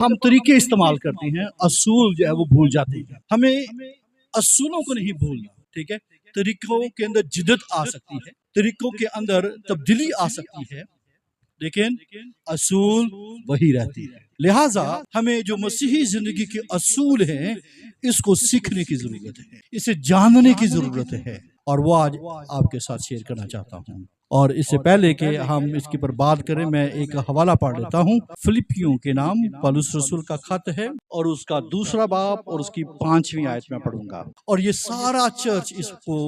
हम तरीके इस्तेमाल करते हैं, असूल जो है वो भूल जाते हैं। हमें असूलों को नहीं भूलना, ठीक है। तरीकों के अंदर जिद्दत आ सकती है, तरीकों के अंदर तब्दीली आ सकती है, लेकिन असूल वही रहती है। लिहाजा हमें जो मसीही जिंदगी के असूल हैं, इसको सीखने की जरूरत है, इसे जानने की जरूरत है, और वो आज आपके साथ शेयर करना चाहता हूँ। और इससे पहले कि हम इसके पर बात करें, मैं एक हवाला पढ़ लेता हूँ। फिलिपियों के नाम पौलुस रसूल का खत है, और उसका दूसरा बाब और उसकी 5वीं आयत में पढ़ूंगा। और ये सारा चर्च इसको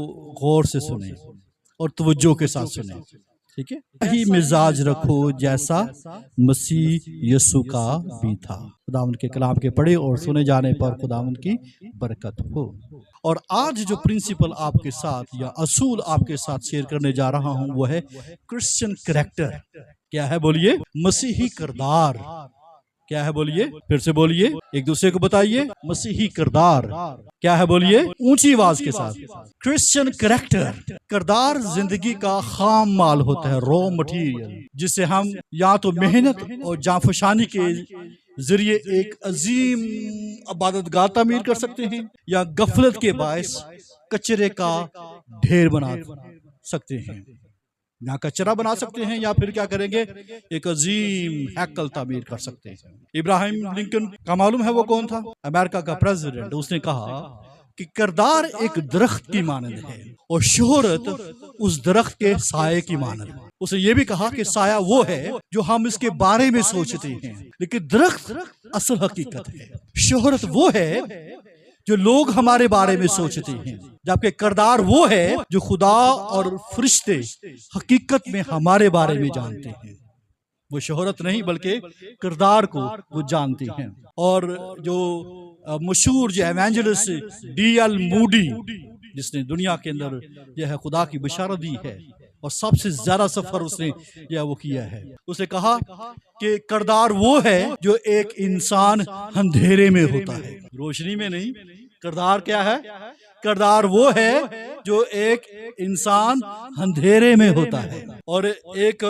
गौर से सुने और तवज्जो के साथ सुने, ठीक है। यही मिजाज रखो जैसा मसीह यीशु का भी था। खुदावंद के कलाम के पढ़े और सुने जाने पर खुदावंद की बरकत हो। और आज जो प्रिंसिपल आपके साथ या असूल आपके साथ शेयर करने जा रहा हूं, वो है क्रिश्चियन कैरेक्टर। क्या है बोलिए? मसीही किरदार। क्या है बोलिए? फिर से बोलिए, एक दूसरे को बताइए। मसीही किरदार क्या है बोलिए ऊंची आवाज के साथ। Christian character. किरदार जिंदगी का खाम माल होता है, रॉ मटेरियल, जिसे हम या तो मेहनत और जांफशानी के जरिए एक अजीम इबादतगाह तामीर कर सकते हैं, या गफलत के बायस कचरे का ढेर बना सकते हैं। या कचरा बना सकते हैं, या फिर क्या करेंगे, एक अजीम हैकल तामीर कर सकते हैं। इब्राहिम लिंकन का मालूम है वो कौन था? अमेरिका का प्रेसिडेंट। उसने कहा कि किरदार एक दरख्त की मानंद है और शोहरत उस दरख्त के साये की मानंद है। उसने ये भी कहा कि साया वो है जो हम इसके बारे में सोचते हैं, लेकिन दरख्त असल हकीकत है। शोहरत वो है जो लोग हमारे बारे में सोचते हैं, जबकि किरदार वो है जो खुदा और फरिश्ते हकीकत में हमारे बारे में जानते हैं। वो शोहरत नहीं बल्कि किरदार को वो जानते हैं। और जो मशहूर जो एवेंजलिस्ट D.L. मूडी, जिसने दुनिया के अंदर यह है खुदा की बशारत दी है और सबसे ज्यादा सफर उसने यह वो किया है, उसने कहा कि किरदार वो है जो एक इंसान अंधेरे में होता है, रोशनी में नहीं। किरदार क्या है? किरदार वो है जो एक इंसान अंधेरे में होता है। और एक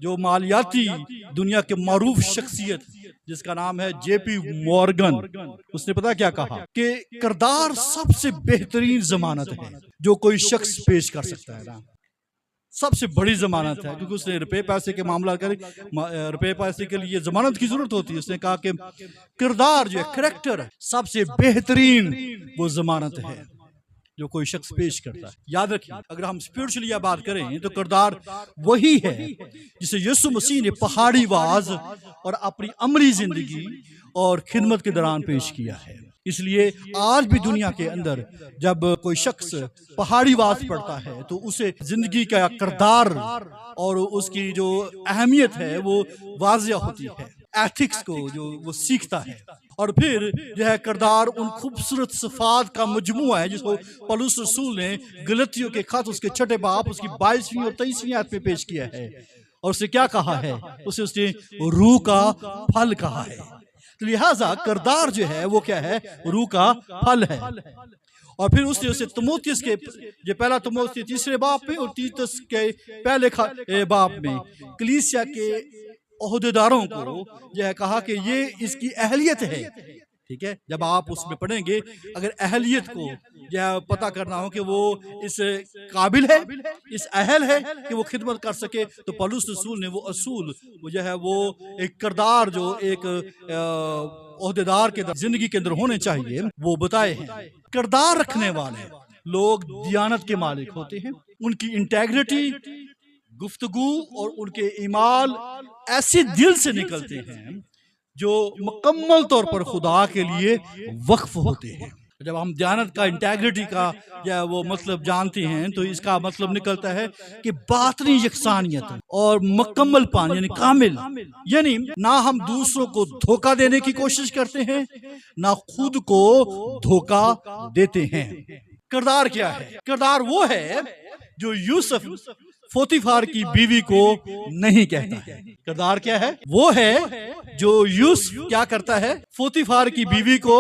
जो मालियाती दुनिया के मारूफ शख्सियत जिसका नाम है JP मॉर्गन, उसने पता क्या कहा कि किरदार सबसे बेहतरीन जमानत है जो कोई शख्स पेश कर सकता है ना, सबसे बड़ी जमानत है, क्योंकि उसने रुपए पैसे के मामला करे, रुपए पैसे के लिए जमानत की जरूरत होती है। उसने कहा कि किरदार जो है, करैक्टर, सबसे बेहतरीन वो जमानत है जो कोई शख्स पेश करता है। याद रखिए, अगर हम स्पिरिचुअली बात करें तो किरदार वही है जिसे यीशु मसीह ने पहाड़ी वाज और अपनी अमली जिंदगी और खिदमत के दौरान पेश किया है। इसलिए आज भी दुनिया के अंदर जब कोई शख्स पहाड़ी वाज पढ़ता है तो उसे जिंदगी का किरदार और उसकी जो अहमियत है वो वाज़िया होती है, एथिक्स को जो वो सीखता है। और फिर जो है किरदार उन खूबसूरत सिफात का मजमुआ है जिसको पौलुस रसूल ने गलतियों के खत उसके 6 बाब उसकी 22वीं और 23वीं आयत में पेश किया है। और उसे क्या कहा है? उसने रूह का फल कहा है। तो लिहाजा किरदार जो है वो क्या है? रूह का फल है। और फिर उसने उसे तिमोथियस के जो पहला तिमोथियस 3 बाब में और तीतुस के पहले बाब में कलीसिया के ओहदेदारों को यह कहा कि ये इसकी अहलियत है, ठीक है। जब आप उसमें पढ़ेंगे, अगर अहलियत को यह पता करना हो कि वो इस काबिल है, इस अहल है कि वो खिदमत कर सके, तो पौलुस रसूल ने वो असूल वो जो है वो एक किरदार जो एक ओहदेदार के जिंदगी के अंदर होने चाहिए वो बताए हैं। किरदार रखने वाले लोग दियानत के मालिक होते हैं। उनकी इंटेग्रिटी, गुफ्तगू और उनके ईमाल ऐसे दिल से निकलते हैं जो मुकम्मल तौर पर खुदा के लिए वक्फ होते हैं। जब हम दियानत का, इंटेग्रिटी का या वो मतलब जानते हैं तो इसका मतलब निकलता है कि बातनी यकसानियत और मुकम्मल पान यानी कामिल, यानी ना हम दूसरों को धोखा देने की कोशिश करते हैं ना खुद को धोखा देते हैं। किरदार क्या है? किरदार वो है जो यूसुफ पोतीफार की बीवी को नहीं कहता है। किरदार क्या है? वो है जो यूसुफ क्या करता है? पोतीफार की बीवी को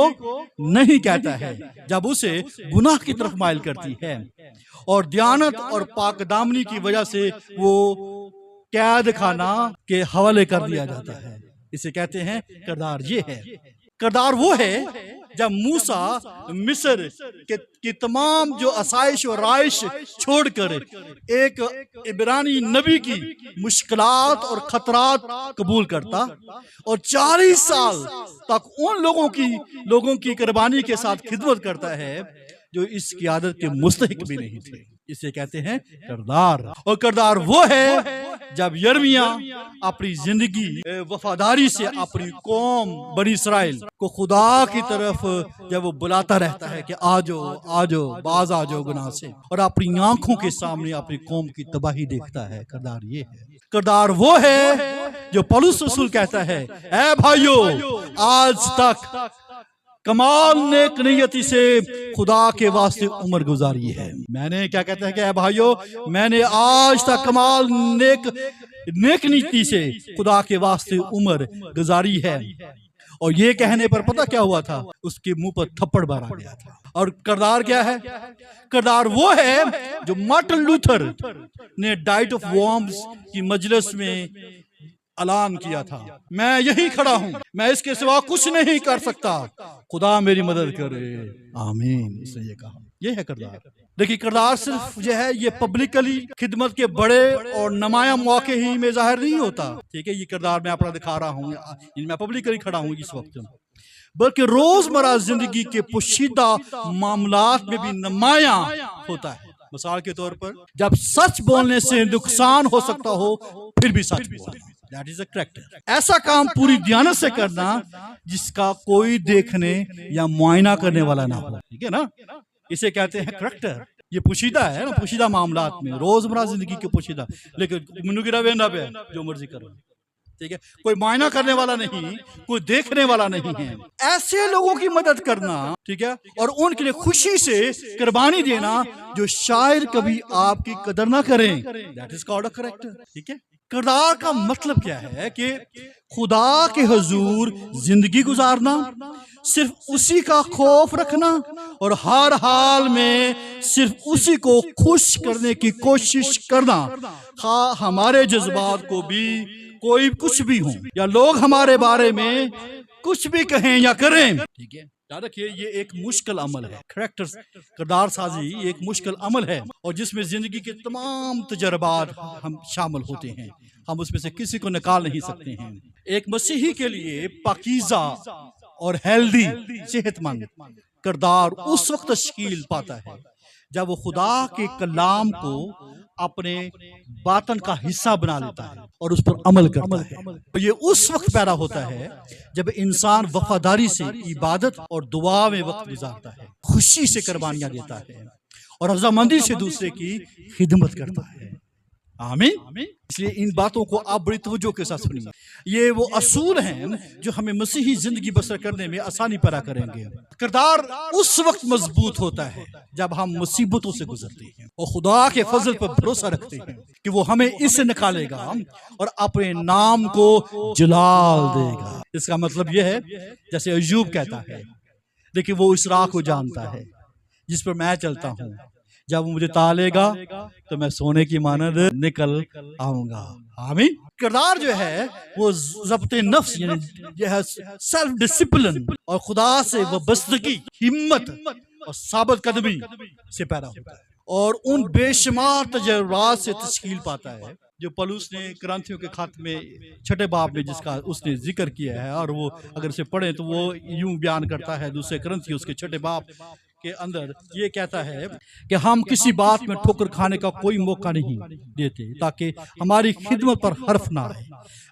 नहीं कहता है जब उसे गुनाह की तरफ माइल करती है, और दियानत और पाकदामनी की वजह से वो कैद खाना के हवाले कर दिया जाता है। इसे कहते हैं किरदार। ये है किरदार, वो है जब मूसा मिस्र के तमाम जो आसाइश और राइश छोड़कर एक इब्रानी नबी की मुश्किलात और खतरात कबूल करता और 40 साल तक उन लोगों की कुर्बानी के साथ खिदमत करता है जो इस क़ियादत के मुस्तहिक भी नहीं थे। इसे कहते हैं किरदार। और किरदार वो है जब यिर्मयाह अपनी जिंदगी वफादारी से अपनी कौम बनी इस्राइल को खुदा की तरफ जब वो बुलाता रहता है कि आ जाओ बाज आ जाओ गुनाह से, और अपनी आंखों के सामने अपनी कौम की तबाही देखता है। किरदार ये है। किरदार वो है जो पौलुस रसूल कहता है, ऐ भाइयों आज तक कमाल नेक नियति से खुदा के वास्ते उम्र गुजारी है। मैंने क्या कहता है कि भाइयों मैंने आज तक कमाल नेक नीति से खुदा के वास्ते उम्र गुजारी है। और ये कहने पर पता क्या हुआ था, उसके मुंह पर थप्पड़ मारा गया था। और किरदार क्या है? किरदार वो है जो मार्टिन लूथर ने डाइट ऑफ वर्म्स की मजलिस में ऐलान किया था, मैं यही खड़ा हूं, मैं इसके सिवा कुछ नहीं कर सकता, खुदा मेरी मदद करे, आमीन। इसने ये कहा। ये है किरदार। देखिए किरदार सिर्फ जो है ये पब्लिकली खिदमत के बड़े और नुमाया मौके ही में जाहिर नहीं होता। ठीक है, ये किरदार मैं अपना दिखा रहा हूँ, मैं पब्लिकली खड़ा हूँ इस वक्त, बल्कि रोजमर्रा जिंदगी के पोशीदा मामलात में भी नुमाया होता है। मिसाल के तौर पर जब सच बोलने से नुकसान हो सकता हो फिर भी सच बोलना, दैट इज अ कैरेक्टर। ऐसा काम पूरी दयानत से करना जिसका कोई देखने या मुआयना करने वाला ना हो। ठीक है ना, इसे कहते हैं कैरेक्टर। ये पोशीदा है ना, पोशीदा मामलात में, रोजमर्रा जिंदगी के पोशीदा, लेकिन मुनुगिरा वेंदा पे जो मर्जी करो। ठीक है, कोई मुआयना करने वाला नहीं, कोई देखने वाला नहीं है। ऐसे लोगों की मदद करना, ठीक है, और उनके लिए खुशी से कुर्बानी देना जो शायद कभी आपकी कदर ना करें, that is called a character. ठीक है, किरदार का मतलब क्या है कि खुदा के हुजूर जिंदगी गुजारना, सिर्फ उसी का खौफ रखना और हर हाल में सिर्फ उसी को खुश करने की कोशिश करना, हाँ हमारे जज्बात को भी कोई कुछ भी हो या लोग हमारे बारे में कुछ भी कहें या करें। ठीक है, याद रखिए ये एक मुश्किल अमल है। कैरेक्टर किरदार साजी एक मुश्किल अमल है और जिसमें जिंदगी के तमाम तजर्बात हम शामिल होते हैं, हम उसमें से किसी को निकाल नहीं सकते हैं। एक मसीही के लिए पाकीज़ा और हेल्दी सेहतमंद किरदार उस वक्त तश्कील पाता है जब वो खुदा के कलाम को अपने बातन का हिस्सा बना लेता है और उस पर अमल करता है। ये उस वक्त पैदा होता है जब इंसान वफादारी से इबादत और दुआ में वक्त गुजारता है, खुशी से कुर्बानियां देता है और रज़ामंदी से दूसरे की खिदमत करता है। आमीन। इसलिए इन बातों को आप बड़ी तवज्जो के साथ सुनिए। ये वो असूल हैं जो हमें मसीही जिंदगी बसर करने में आसानी पैदा करेंगे। किरदार उस वक्त मजबूत होता है जब हम मुसीबतों से गुजरते हैं और खुदा के फजल पर भरोसा रखते हैं कि वो हमें इससे निकालेगा और अपने नाम को जलाल देगा। इसका मतलब यह है जैसे अय्यूब कहता है, देखिए वो इस राह को जानता है जिस पर मैं चलता हूँ, जब वो मुझे तालेगा तो मैं सोने की मानद निकल आऊंगा। आमीन। किरदार जो है वो ज़ब्ते नफ्स यानी सेल्फ डिसिप्लिन और खुदा से वाबस्तगी, हिम्मत और साबित कदमी से पैदा होता है और उन बेशुमार तजर्बात से तश्कील पाता है जो पौलुस ने कुरिन्थियों के खत में 6 बाब में जिसका उसने जिक्र किया है। और वो अगर से पढ़े तो वो यूं बयान करता है, दूसरे कुरिन्थियों उसके 6 बाब के अंदर ये कहता है कि हम किसी बात में ठोकर खाने का कोई मौका नहीं देते ताकि हमारी खिदमत पर हर्फ ना आए,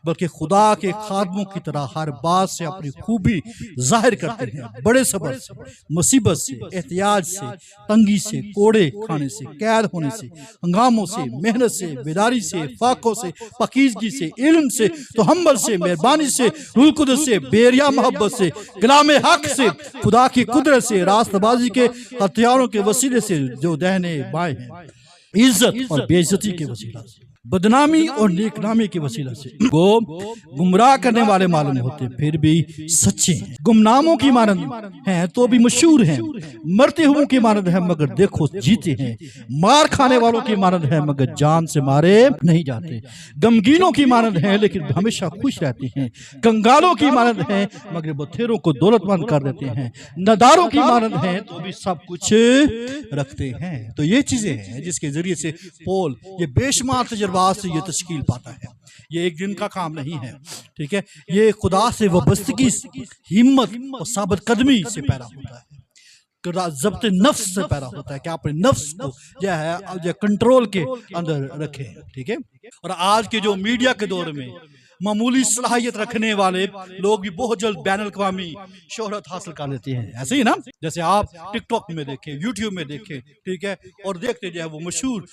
बल्कि खुदा के खादमों की तरह हर बात से अपनी खूबी जाहिर करते हैं, बड़े सब्र से, मुसीबत से, एहतियाज से, तंगी से, कोड़े खाने से, कैद होने से, हंगामों से, मेहनत से, बेदारी से, फाकों से, पाकीज़गी से, इल्म से, तहम्मुल से, मेहरबानी से, रूह कुदस से, बेरिया मोहब्बत से, कलाम हक से, खुदा की कुदरत से, रास्तबाजी के हथियारों के वसीले से जो दाहिने बाएं हैं, इज्जत और बेइज्जती के वसीला से। बदनामी और नेकनामी के वसीला से वो गुमराह करने वाले मालूम होते फिर भी सच्चे हैं। गुमनामों की मानद हैं तो भी मशहूर हैं, मरते हुओं की मानद है मगर देखो जीते हैं, मार खाने वालों की मानद है मगर जान से मारे नहीं जाते, गमगीनों की मानद है लेकिन हमेशा खुश रहते हैं, कंगालों की मानद है मगर बथेरों को दौलतमंद कर देते हैं, नदारों की मानद है तो भी सब कुछ रखते हैं। तो ये चीजें हैं जिसके जरिए से पौल ये बेशुमार तजुर्बात से ये तश्कील पाता है। ये एक दिन का काम नहीं है, ठीक है। ये खुदा से वाबस्तगी, हिम्मत और साबित कदमी से पैदा होता है, जब्त नफ्स से पैदा होता है कि अपने नफ्स को जो है कंट्रोल के अंदर रखें, ठीक है। और आज के जो मीडिया के दौर में मामूली सलाहियत रखने वाले लोग भी बहुत जल्द बैन अल-अक़वामी शोहरत हासिल कर लेते हैं, ऐसे ही ना। जैसे आप टिकटॉक में देखें, यूट्यूब में देखें, ठीक है, और देखते जो है वो मशहूर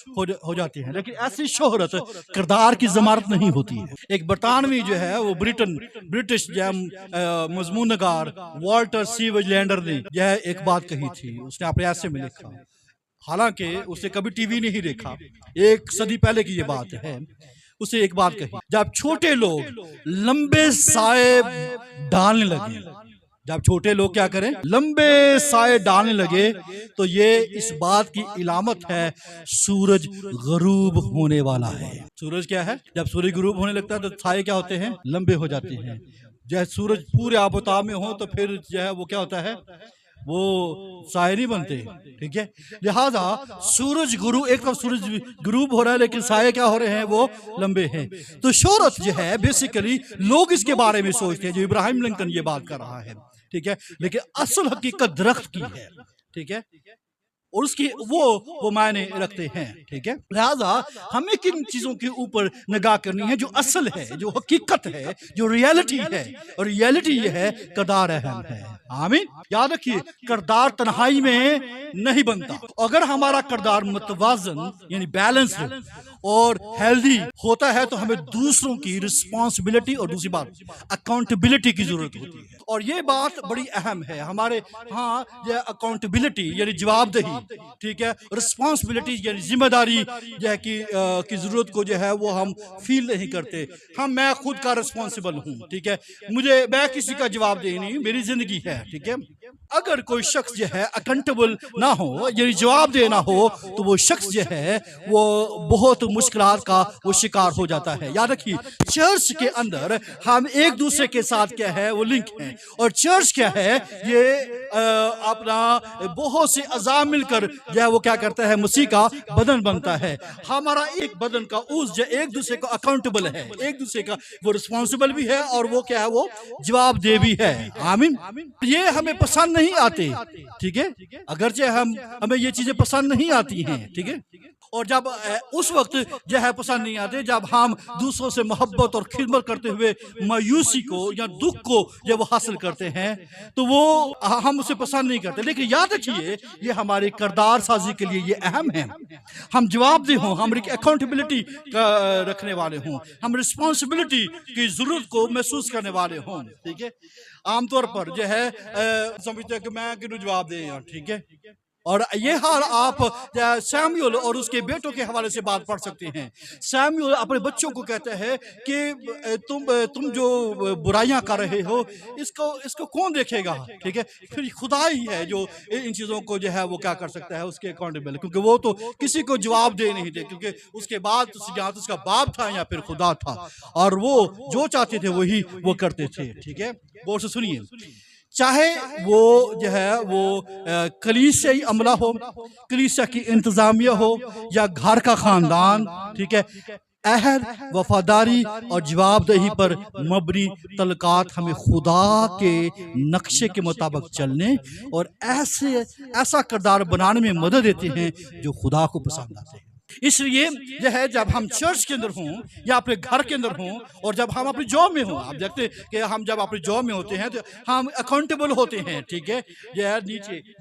हो जाते हैं। लेकिन ऐसी शोहरत किरदार की जमानत नहीं होती है। एक बरतानवी जो है वो ब्रिटिश मजमून नगार वॉल्टर सीवेज लैंडर ने यह एक बात कही थी, उसने अपने ऐसे में लिखा, हालांकि उसने कभी टीवी नहीं देखा, 1 सदी पहले की ये बात है। उसे एक बात कही, जब छोटे लोग लंबे साए डालने लगे, जब छोटे लोग क्या करें, लंबे साए डालने लगे, तो ये इस बात की इलामत है सूरज गरूब होने वाला है। सूरज क्या है, जब सूरज गरूब होने लगता है तो साए क्या होते हैं, लंबे हो जाते हैं। जब सूरज पूरे आबोताब में हो तो फिर जो है वो क्या होता है, वो साए नहीं बनते, ठीक है। लिहाजा सूरज गुरु, एक तो सूरज गुरूब हो रहा है लेकिन साए क्या हो रहे हैं, वो लंबे हैं। तो शोहरत जो है बेसिकली लोग इसके बारे में सोचते हैं, जो इब्राहिम लिंकन ये बात कर रहा है, ठीक है, लेकिन असल हकीकत दरख्त की है, ठीक है, और उसकी वो मायने रखते हैं, ठीक है। लिहाजा हमें किन चीजों के ऊपर निगाह करनी है, जो असल है, जो हकीकत है, जो रियलिटी है, और रियलिटी ये है किरदार अहम है। आमीन। याद रखिए, किरदार तन्हाई में नहीं बनता। अगर हमारा किरदार मुतवाजन यानी बैलेंस्ड और हेल्दी होता है तो हमें दूसरों की रिस्पॉन्सिबिलिटी और दूसरी बात अकाउंटेबिलिटी की जरूरत होती है। और ये बात बड़ी अहम है हमारे यहाँ, ये अकाउंटेबिलिटी यानी जवाबदेही, ठीक है, रिस्पॉन्सिबिलिटी यानी जिम्मेदारी जो है की जरूरत को जो है वो हम फील नहीं करते। मैं खुद का रिस्पॉन्सिबल हूँ, ठीक है, मैं किसी का जवाबदेही नहीं, मेरी जिंदगी है, ठीक है। अगर कोई शख्स जो है अकाउंटेबल ना हो यानी जवाबदेह ना हो तो वो शख्स जो है वो बहुत मुश्किलात का वो शिकार हो जाता है। याद रखिए, चर्च के अंदर हम एक दूसरे के साथ क्या है वो लिंक है, और चर्च क्या है, ये अपना बहुत से अज़ा मिलकर जो है वो क्या करता है, मसीह का बदन बनता है। हमारा एक बदन का उस जो एक दूसरे को अकाउंटेबल है, एक दूसरे का वो रिस्पॉन्सिबल भी है और वो क्या है वो जवाबदेह भी है। आमीन। ये हमें पसंद नहीं आते, ठीक है, अगरचे हमें ये चीजें पसंद नहीं आती हैं, ठीक है। और जब उस वक्त जो है पसंद नहीं आते जब हम दूसरों से मोहब्बत और खिदमत करते हुए मायूसी को या दुख को जब वो हासिल करते हैं तो वो हम उसे पसंद नहीं करते। लेकिन याद रखिए, ये हमारी किरदार साजी के लिए ये अहम है। हम जवाबदेह हों, हम अकाउंटेबिलिटी रखने वाले हों, हम रिस्पॉन्सिबिलिटी की जरूरत को महसूस करने वाले हों, ठीक है। आमतौर पर जो है समझते हैं कि मैं क्यों जवाब दे यार, ठीक है। और ये हाल आप सैमुअल और उसके बेटों के हवाले से बात पढ़ सकते हैं। सैमुअल अपने बच्चों को कहते हैं कि तुम जो बुराइयां कर रहे हो इसको कौन देखेगा, ठीक है। फिर खुदा ही है जो इन चीज़ों को जो है वो क्या कर सकता है, उसके अकाउंटेबल, क्योंकि वो तो किसी को जवाब दे नहीं थे, क्योंकि उसके बाद या तो उसका बाप था या फिर खुदा था, और वो जो चाहते थे वही वो करते थे, ठीक है। गौर से सुनिए, चाहे वो जो है वो कलीसियाई अमला हो, कलीसिया की इंतजामिया हो या घर का खानदान, ठीक है, अहद, वफादारी और जवाबदेही पर मबनी तलकात हमें खुदा के नक्शे के मुताबिक चलने और ऐसा किरदार बनाने में मदद देते हैं जो खुदा को पसंद आते हैं। इसलिए जो है जब हम चर्च के अंदर हों या अपने घर के अंदर हों और जब हम अपनी जॉब में हों, आप देखते हैं कि हम जब अपनी जॉब में होते हैं तो हम अकाउंटेबल होते हैं, ठीक है। जो है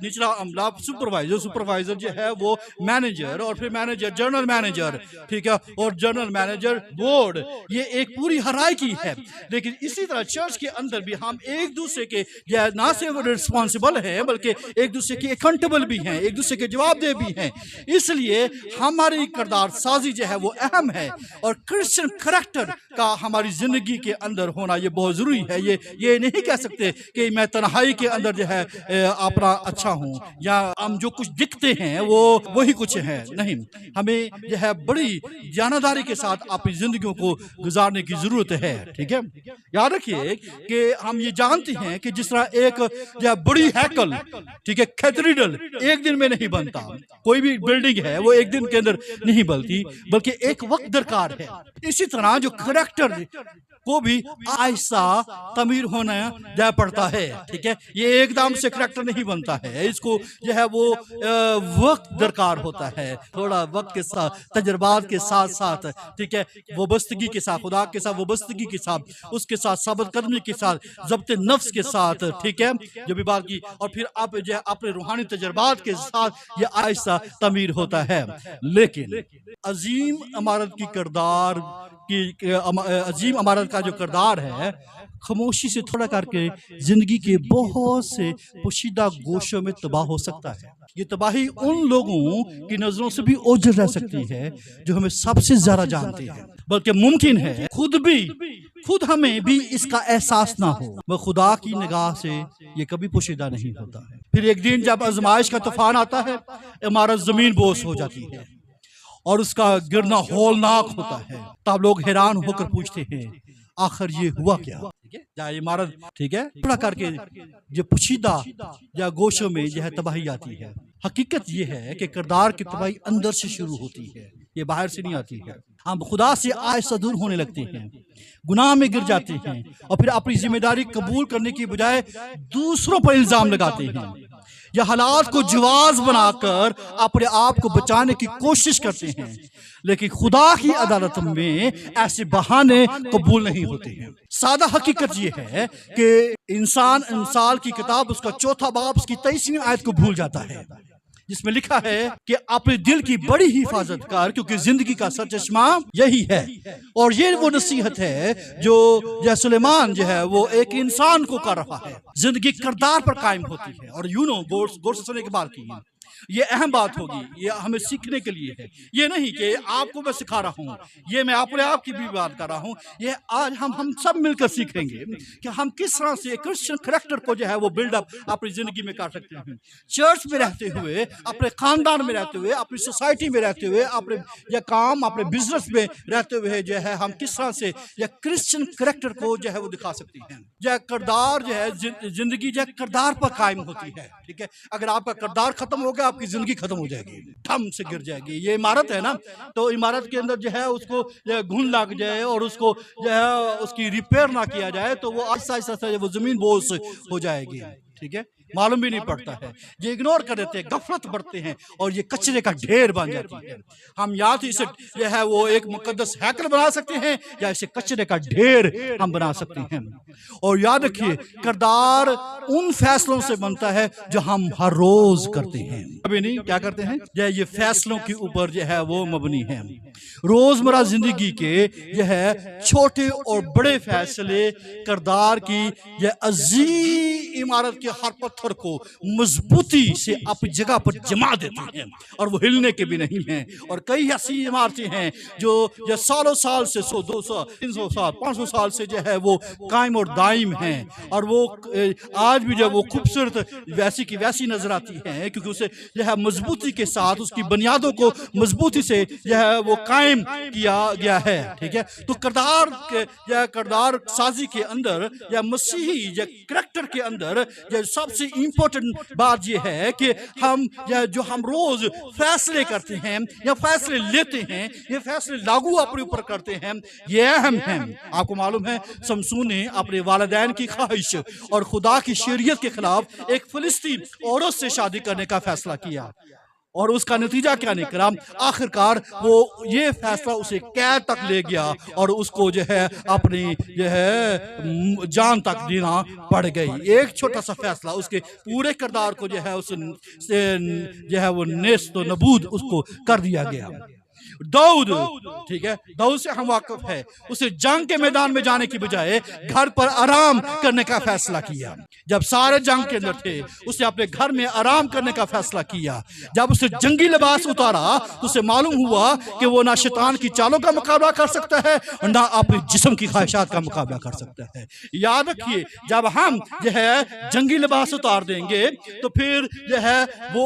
निचला अमला सुपरवाइजर जो है वो मैनेजर, और फिर मैनेजर जनरल मैनेजर, ठीक है, और जनरल मैनेजर बोर्ड, ये एक पूरी हायरार्की है। लेकिन इसी तरह चर्च के अंदर भी हम एक दूसरे के ना सिर्फ रिस्पॉन्सिबल हैं बल्कि एक दूसरे के अकाउंटेबल भी हैं, एक दूसरे के जवाबदेह भी हैं। इसलिए हमारे हमारी किरदार साजी जो है वो अहम है, और क्रिश्चियन करैक्टर का हमारी जिंदगी के अंदर होना ये बहुत जरूरी है। ये नहीं कह सकते कि मैं तन्हाई के अंदर जो है अपना अच्छा हूँ, या हम जो कुछ दिखते हैं वो वही कुछ है, नहीं। हमें जो है बड़ी जानदारी के साथ अपनी जिंदगियों को गुजारने की जरूरत है, ठीक है। याद रखिए कि हम ये जानते हैं कि जिस तरह एक जो बड़ी हैकल, ठीक है, कैथेड्रल एक दिन में नहीं बनता, कोई भी बिल्डिंग है वो एक दिन के अंदर नहीं बनती, बल्कि एक वक्त दरकार है। इसी तरह जो करैक्टर को भी आहिस्ता तमीर होना जा पड़ता है, ठीक है। ये एकदम से करैक्टर नहीं बनता है, इसको जो है वो वक्त दरकार होता है, थोड़ा वक्त के साथ, तजर्बात के साथ साथ, ठीक है, वाबस्तगी के साथ, खुदा के साथ वाबस्तगी के साथ, उसके साथ साबित कदमी के साथ, ज़ब्त नफ्स के साथ, ठीक है, जो भी बात की, और फिर आप जो है अपने रूहानी तजर्बात के साथ ये आहिस्ता तमीर होता है। लेकिन अजीम इमारत की किरदार की अजीम इमारत का जो किरदार है, खामोशी से थोड़ा करके जिंदगी के बहुत से पोशीदा गोशों में तबाह हो सकता है। ये तबाही उन लोगों की नजरों से भी ओझल रह सकती है जो हमें सबसे ज्यादा जानते हैं, बल्कि मुमकिन है खुद हमें भी इसका एहसास ना हो। वह खुदा की निगाह से ये कभी पोशीदा नहीं होता है। फिर एक दिन जब आजमाइश का तूफान आता है, इमारत जमीन बोस हो जाती है और उसका गिरना हौलनाक होता है, तब लोग हैरान होकर पूछते हैं आखिर ये हुआ क्या, ठीक है। इमारत, ठीक है, थोड़ा करके जो पोशीदा या गोशों में जो है तबाही आती है। हकीकत ये है कि किरदार की तबाही अंदर से शुरू होती है, ये बाहर से नहीं आती है। हम खुदा से आहिस्ता दूर होने लगते हैं, गुनाह में गिर जाते हैं, और फिर अपनी जिम्मेदारी कबूल करने की बजाय दूसरों पर इल्जाम लगाते हैं, या हालात को जवाज बनाकर अपने आप को बचाने की कोशिश करते हैं। लेकिन खुदा की अदालत में ऐसे बहाने कबूल नहीं होते हैं। सादा हकीकत यह है कि इंसान इंसाल की किताब उसका 4 बाब उसकी 23वीं आयत को भूल जाता है, जिसमें लिखा है कि अपने दिल की बड़ी हिफाजत कर, क्योंकि जिंदगी का सरचश्मा यही है। और ये वो नसीहत है जो सुलेमान जो है वो एक इंसान को कर रहा है। जिंदगी किरदार पर कायम होती है, और गौर से सुनने की बात की है, ये अहम बात होगी, ये हमें सीखने के लिए है। ये नहीं कि आपको मैं सिखा रहा हूँ, ये मैं अपने आप की भी बात कर रहा हूँ। ये आज हम सब मिलकर सीखेंगे कि हम किस तरह से क्रिश्चियन करैक्टर को जो है वो बिल्डअप अपनी जिंदगी में कर सकते हैं। चर्च में रहते हुए, अपने खानदान में रहते हुए, अपनी सोसाइटी में रहते हुए, अपने या काम अपने बिजनेस में रहते हुए जो है हम किस तरह से या क्रिश्चियन करैक्टर को जो है वो दिखा सकते हैं। जो किरदार जो है, जिंदगी जो किरदार पर कायम होती है, ठीक है। अगर आपका किरदार खत्म हो गया, आपकी जिंदगी खत्म हो जाएगी, धम से गिर जाएगी। ये इमारत है ना, तो इमारत के अंदर जो है उसको घुन लग जाए और उसको जो है उसकी रिपेयर ना किया जाए तो वो आहिस्ता आहिस्ता वो जमीन बोझ हो जाएगी, ठीक है। मालूम भी नहीं पड़ता है, ये इग्नोर कर देते हैं, गफलत बढ़ते हैं और ये कचरे का ढेर बन जाती है। हम या तो इसे जो है वो एक मुकद्दस हैकल बना सकते हैं, या इसे कचरे का ढेर हम बना सकते हैं। और याद रखिए, किरदार उन फैसलों से बनता है जो हम हर रोज करते हैं, अभी नहीं क्या करते हैं, ये फैसलों के ऊपर जो है वो मबनी है। रोजमर्रा जिंदगी के जो है छोटे और बड़े फैसले किरदार की यह अजीम इमारत के हर पत्थर को मजबूती से अपनी जगह पर जमा देते हैं, और वो हिलने के भी नहीं हैं। और कई ऐसी इमारतें हैं जो सालों साल से 100, 200, 300 साल, 500 साल से जो है वो कायम और दायम हैं, और वो आज भी जब वो खूबसूरत वैसी की वैसी नजर आती हैं, क्योंकि उसे जो है मजबूती के साथ उसकी बुनियादों को मजबूती से जो है वो कायम किया गया है, ठीक है। तो किरदार साजी के अंदर या मसीही या करैक्टर के अंदर सबसे इंपॉर्टेंट बात यह है कि हम जो हम रोज फैसले करते हैं या फैसले लेते हैं, ये फैसले लागू अपने ऊपर करते हैं, ये अहम है। आपको मालूम है, शमसून ने अपने वालिदैन की ख्वाहिश और खुदा की शरीयत के खिलाफ एक फिलिस्तीनी औरत से शादी करने का फैसला किया, और उसका नतीजा क्या निकला? आखिरकार वो ये फैसला उसे कैद तक ले गया और उसको जो है अपनी जो है जान तक देना पड़ गई। एक छोटा सा फैसला उसके पूरे किरदार को जो है उस जो है वो नेस्त नबूद उसको कर दिया गया। दाऊद, ठीक है, दाऊद से हम वाकिफ है, उसे जंग के मैदान में जाने की बजाय घर पर आराम करने का फैसला किया। जब सारे जंग के अंदर थे, उसने अपने घर में आराम करने का फैसला किया। जब उसने जंगी लिबास उतारा तो उसे मालूम हुआ कि वो ना शैतान की चालों का मुकाबला कर सकता है और ना अपने जिस्म की ख्वाहिशात का मुकाबला कर सकता है। याद रखिए, जब हम जो है जंगी लिबास उतार देंगे तो फिर जो है वो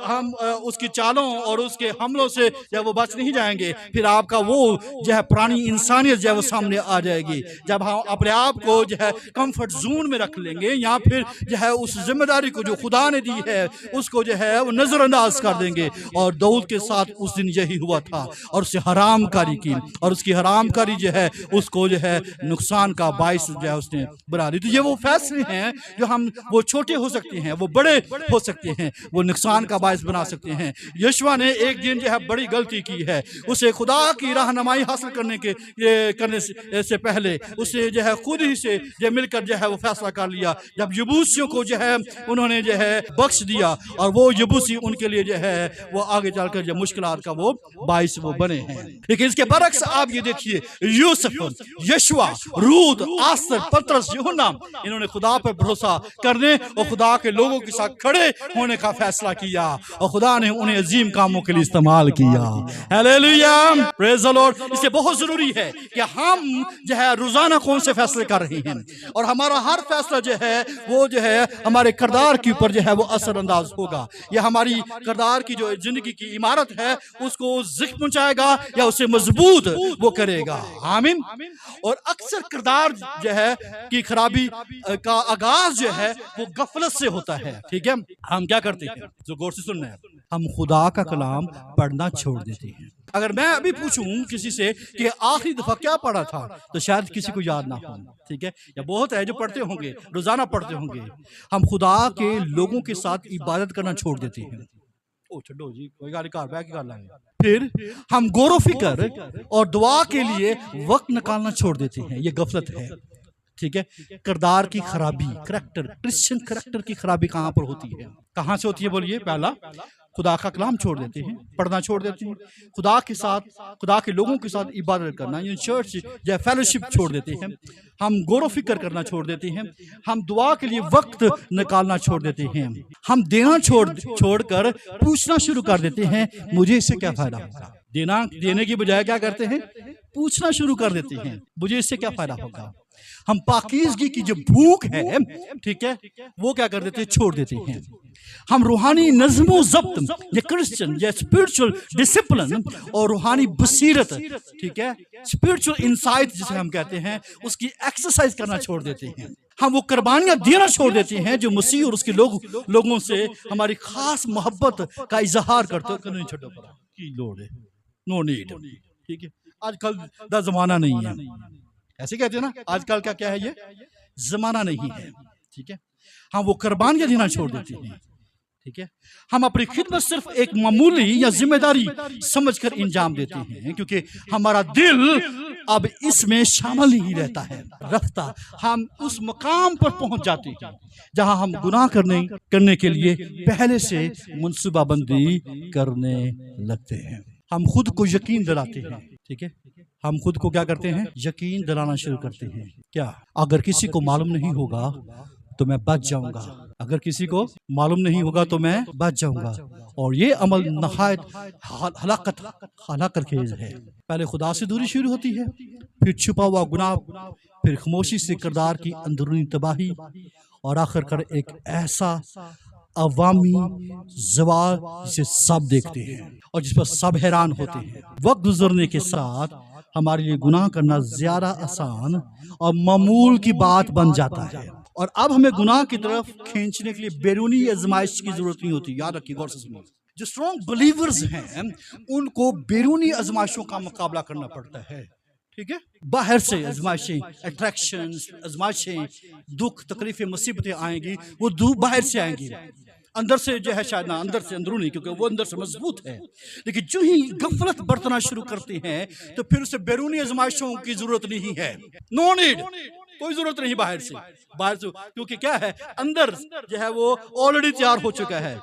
हम उसकी चालों और उसके हमलों से जो है वो बच नहीं जाएंगे। फिर आपका वो जो है पुरानी इंसानियत जो है वो सामने आ जाएगी। जब हम अपने आप को जो है कंफर्ट जोन में रख लेंगे या फिर जो है उस जिम्मेदारी को जो खुदा ने दी है उसको जो है वो नजरअंदाज कर देंगे। और दाऊद के साथ उस दिन यही हुआ था और उसे हरामकारी की और उसकी हरामकारी जो है उसको जो है नुकसान का बाइस जो है उसने बना दी। तो ये वो फैसले हैं जो हम वो छोटे हो सकते हैं, वो बड़े हो सकते हैं, वो नुकसान का बाइस बना सकते हैं। यशवा ने एक दिन जो है बड़ी गलती की है। उसे खुदा की रहनुमाई हासिल करने से पहले उसे जो है खुद ही से जो मिलकर जो है वो फैसला कर लिया। जब यबूसियों को जो है उन्होंने जो है बख्श दिया और वो यबूसी उनके लिए जो है वो आगे चलकर जो मुश्किलात का वो बाइस वो बने हैं। लेकिन इसके बरक्स आप ये देखिए, यूसुफ, यशवा, रूत, आसर, पतरस, यूहन्ना, इन्होंने खुदा पर भरोसा करने और खुदा के लोगों के साथ खड़े होने का फैसला किया और खुदा ने उन्हें अजीम कामों के लिए इस्तेमाल किया। Hallelujah, praise the Lord. इससे बहुत जरूरी है कि हम जो है रोजाना कौन से फैसले कर रहे हैं और हमारा हर फैसला जो है वो जो है हमारे किरदार के ऊपर जो है वो असरअंदाज होगा। यह हमारी किरदार की जो जिंदगी की इमारत है उसको जिक्र पहुंचाएगा या उसे मजबूत वो करेगा। आमीन। और अक्सर किरदार जो है की खराबी का आगाज जो है वो गफलत से होता है। ठीक है, हम क्या करते हैं, जो गौर से सुनना है, हम खुदा का कलाम पढ़ना छोड़ देते हैं। अगर मैं अभी पूछूं किसी से कि आखिरी दफा क्या पढ़ा था तो शायद किसी को याद ना हो। ठीक है, या बहुत है जो पढ़ते होंगे, रोजाना पढ़ते होंगे। हम खुदा के लोगों के साथ इबादत करना छोड़ देते हैं। ओ छोड़ो जी, कोई गाली कार बैक कर लाएंगे। फिर हम गौर फिक्र और दुआ के लिए वक्त निकालना छोड़ देते हैं। ये गफलत है। ठीक है, किरदार की खराबी, करैक्टर, क्रिश्चियन करैक्टर की खराबी कहां पर होती है, कहां से होती है बोलिए? पहला, खुदा का कलाम छोड़ देते हैं, पढ़ना छोड़ देते हैं, खुदा के साथ, खुदा के लोगों के साथ इबादत करना, ये चर्च या फेलोशिप छोड़ देते हैं, हम गौर फिक्र करना छोड़ देते हैं, हम दुआ के लिए वक्त निकालना छोड़ देते हैं, हम देना छोड़कर पूछना शुरू कर देते हैं मुझे इससे क्या फायदा होगा। देने की बजाय क्या करते हैं? पूछना शुरू कर देते हैं मुझे इससे क्या फायदा होगा। हम पाकीज़गी की जो भूख है, ठीक है, वो क्या कर देते हैं? छोड़ देते हैं। हम रूहानी नज़्मो ज़ब्त, ये क्रिश्चियन, ये स्पिरिचुअल डिसिप्लिन और रूहानी बसीरत, ठीक है, स्पिरिचुअल इंसाइट जिसे हम कहते हैं, उसकी एक्सरसाइज करना छोड़ देते हैं। हम वो कुर्बानियां देना छोड़ देते हैं जो मसीह और उसके लोगों से हमारी खास मोहब्बत का इजहार करते हैं। नहीं छोड़ो पड़ा की लोड़ है, नो नीड। ठीक है, आजकल का जमाना नहीं है, ऐसे कहते हैं ना, आजकल का क्या है, ये जमाना नहीं है। ठीक है, हम वो कुर्बानियां देना छोड़ देते हैं। ठीक है, हम अपनी खिदमत सिर्फ एक मामूली या जिम्मेदारी समझकर इंजाम देते हैं क्योंकि हमारा दिल अब इसमें शामिल नहीं रहता है। रफ्ता हम उस मकाम पर पहुंच जाते हैं जहां हम गुनाह करने के लिए पहले से मंसूबाबंदी करने लगते हैं। हम खुद को यकीन दिलाते हैं। ठीक है, हम खुद को क्या करते हैं? यकीन दिलाना शुरू करते हैं। क्या? अगर किसी को मालूम नहीं होगा तो मैं बच जाऊंगा, अगर किसी को मालूम नहीं होगा तो मैं बच जाऊंगा। और ये अमल नहायत हलाकत खेज है। पहले खुदा से दूरी शुरू होती है, फिर छुपा हुआ गुनाह, फिर खामोशी से किरदार की अंदरूनी तबाही और आखिरकार एक ऐसा अवामी जवाल जिसे सब देखते हैं और जिस पर सब हैरान होते हैं। वक्त गुजरने के साथ हमारे लिए गुनाह करना ज्यादा आसान और मामूल की बात बन जाता है और अब हमें गुनाह की तरफ खींचने के लिए बैरूनी आजमाइश की जरूरत नहीं होती। याद रखिए, गौर से सुनिए, जो स्ट्रॉन्ग बिलीवर्स हैं उनको बैरूनी आजमाइशों का मुकाबला करना पड़ता है। ठीक है, बाहर से आजमाइशें, अट्रैक्शंस, आजमाइशें, दुख, तकलीफें, मुसीबतें आएंगी, वो बाहर से आएंगी। अंदर से जो है शायद ना, अंदर से अंदरूनी, क्योंकि वो अंदर से मजबूत है। लेकिन जो ही गफलत बरतना शुरू करते हैं तो फिर उसे बैरूनी आजमाइशों की जरूरत नहीं है। नो नीड, कोई जरूरत नहीं बाहर से, क्योंकि क्या है, अंदर जो है वो ऑलरेडी तैयार हो चुका है।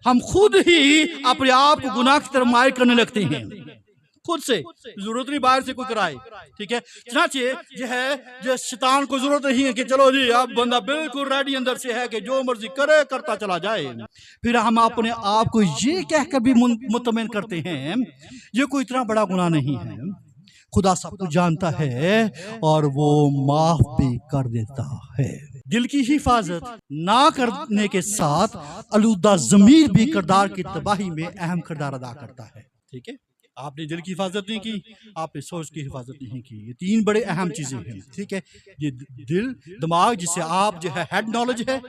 हम खुद ही अपने आप को गुनाह की तरफ माइल करने लगते हैं। खुद से, जरूरत नहीं बाहर से कोई कराए, ठीक है। चनाचे जो है जो शैतान को जरूरत नहीं है कि चलो जी अब बंदा बिल्कुल रेडी अंदर से है कि जो मर्जी करे करता चला जाए। फिर हम अपने आप को ये कहकर भी मुतमिन करते हैं ये कोई इतना बड़ा गुनाह नहीं है, खुदा सब कुछ जानता है और वो माफ भी कर देता है। दिल की हिफाजत ना करने के साथ आलूदा ज़मीर भी किरदार की तबाही में अहम किरदार अदा करता है, ठीक है। आपने दिल की हिफाजत नहीं की, आपने सोच की हिफाजत नहीं की, ये तीन बड़े अहम चीजें हैं, ठीक है। ये दिल, दिमाग जिसे आप जो है हेड नॉलेज है,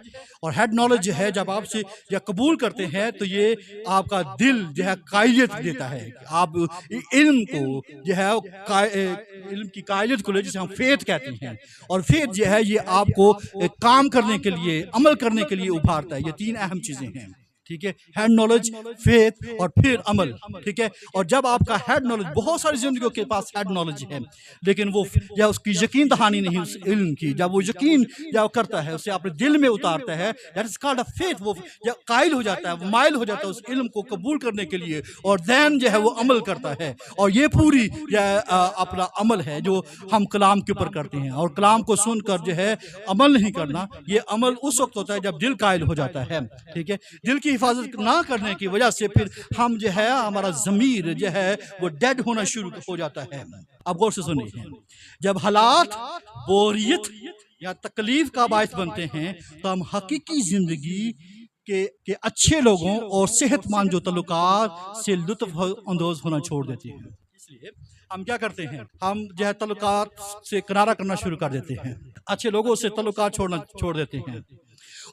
और हेड नॉलेज जो है जब आपसे या कबूल करते हैं तो ये आपका दिल जो है कायलियत देता है, आप इल्म को जो है इल्म की कायलियत को ले जिसे हम फेथ कहते हैं, और फेथ जो है ये आपको काम करने के लिए, अमल करने के लिए उभारता है। ये तीन अहम चीजें हैं, ठीक है। हेड नॉलेज, फेथ और फिर अमल, ठीक है। और जब आपका हेड नॉलेज, बहुत सारी जिंदगियों के पास हेड नॉलेज है लेकिन वो या उसकी यकीन दहानी नहीं उस इल्म की, जब वो यकीन जब करता है उसे अपने दिल में उतारता है, that is called a faith. वो कायल हो जाता है, वो माइल हो जाता है उस इल्म को कबूल करने के लिए, और देन जो है वो अमल करता है। और ये पूरी अपना अमल है जो हम कलाम के ऊपर करते हैं, और कलाम को सुनकर जो है अमल नहीं करना, ये अमल उस वक्त होता है जब दिल कायल हो जाता है, ठीक है। दिल की हिफाजत ना करने की वजह से फिर हम जो है हमारा ज़मीर जो है वो डेड होना शुरू हो जाता है। अब गौर से सुनिए, जब हालात बोरियत या तकलीफ का बायस बनते हैं तो हम हकीकी जिंदगी के अच्छे लोगों और सेहतमंद जो तल्लुकात से लुत्फ अंदोज होना छोड़ देते हैं। इसलिए हम क्या करते हैं, हम जो है तल्लुकात से किनारा करना शुरू कर देते हैं, अच्छे लोगों से तल्लुकात छोड़ देते हैं।